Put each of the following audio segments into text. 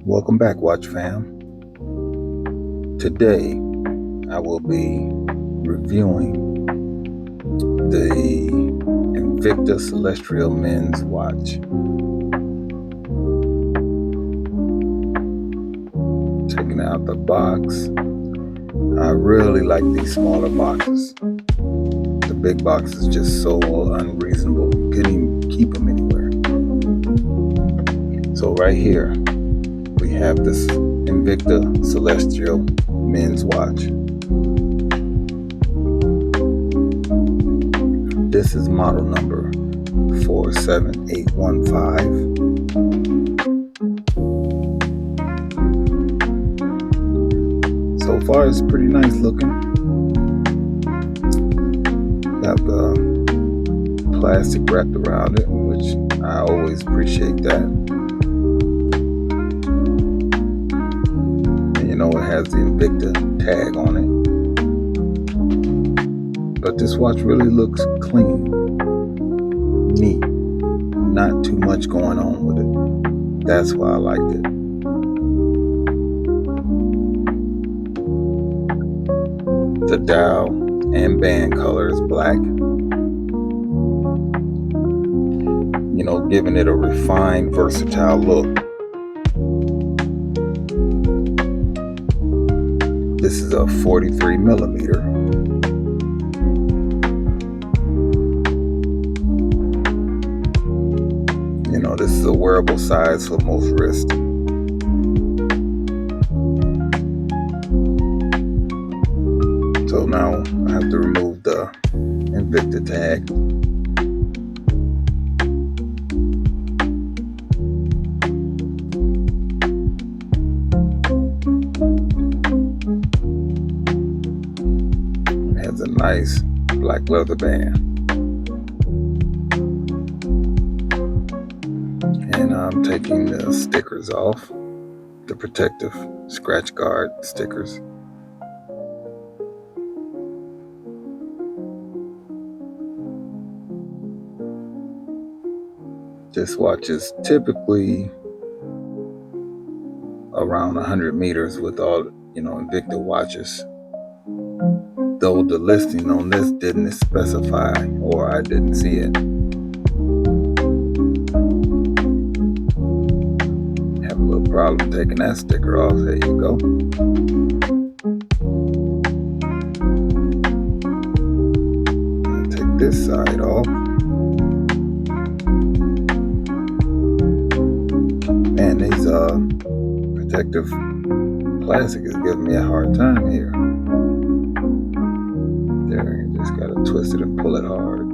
Welcome back, Watch Fam. Today, I will be reviewing the Invicta Celestial men's watch. Taking out the box. I really like these smaller boxes. The big box is just so unreasonable. You couldn't even keep them anywhere. So right here, we have this Invicta Celestial men's watch. This is model number 47815. So far, it's pretty nice looking. Got the plastic wrapped around it, which I always appreciate that. It has the Invicta tag on it, but this watch really looks clean, neat, not too much going on with it. That's why I liked it. The dial and band color is black, giving it a refined, versatile look. This is a 43 millimeter. This is a wearable size for most wrists. So now I have to remove the Invicta tag. A nice black leather band, and I'm taking the stickers off, the protective scratch guard stickers. This watch is typically around 100 meters with all Invicta watches, though the listing on this didn't specify, or I didn't see it. Have a little problem taking that sticker off. There you go. I'll take this side off. Man, these protective plastic is giving me a hard time here. There, you just gotta twist it and pull it hard.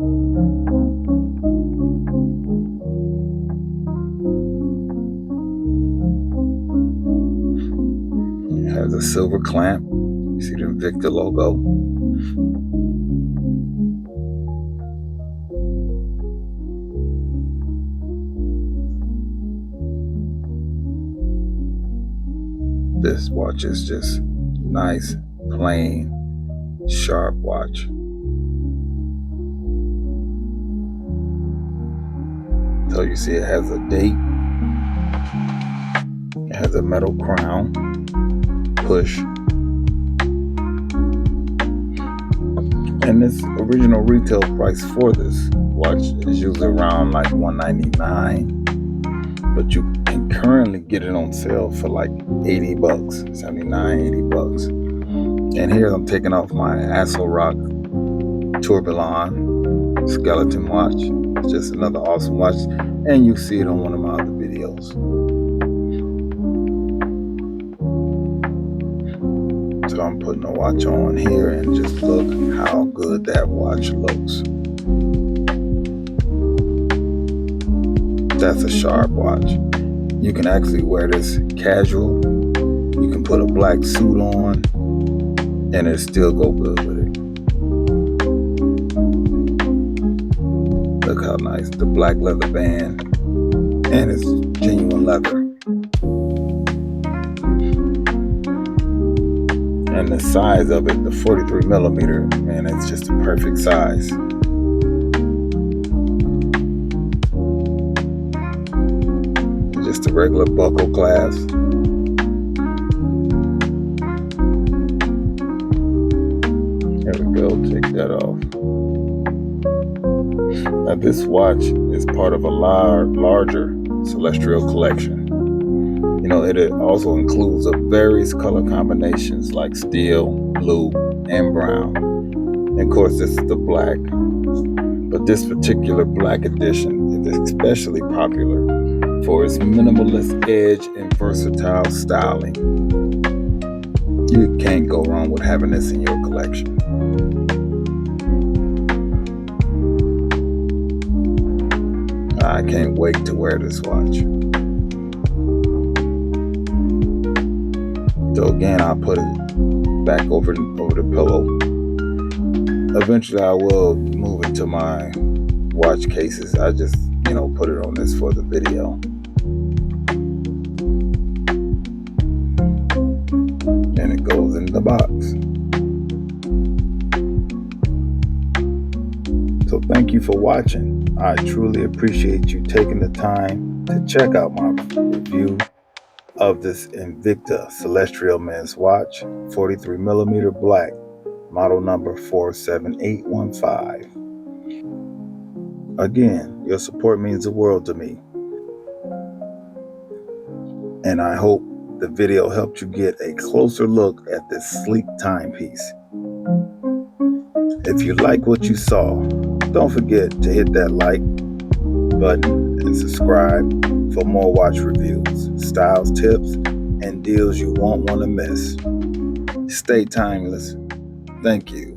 It has a silver clamp. You see the Invicta logo. This watch is just nice, plain, sharp watch. So you see it has a date. It has a metal crown, push. And this original retail price for this watch is usually around like $199. But you can currently get it on sale for like $80, $79, $80. And here I'm taking off my Rock Tourbillon skeleton watch. It's just another awesome watch, and you see it on one of my other videos. So I'm putting the watch on here, and just look how good that watch looks. That's a sharp watch. You can actually wear this casual. You can put a black suit on, and it still go good with it. Look how nice, the black leather band, and it's genuine leather. And the size of it, the 43 millimeter, man, it's just a perfect size. Just a regular buckle clasp. There we go, take that off. Now this watch is part of a larger celestial collection. It also includes various color combinations like steel, blue, and brown. And of course, this is the black. But this particular black edition is especially popular for its minimalist edge and versatile styling. You can't go wrong with having this in your collection. I can't wait to wear this watch. So again, I'll put it back over the pillow. Eventually I will move it to my watch cases. I just, put it on this for the video. And it goes in the box. So thank you for watching. I truly appreciate you taking the time to check out my review of this Invicta Celestial men's watch, 43mm black, model number 47815. Again, your support means the world to me. And I hope the video helped you get a closer look at this sleek timepiece. If you like what you saw, don't forget to hit that like button and subscribe for more watch reviews, styles, tips, and deals you won't want to miss. Stay timeless. Thank you.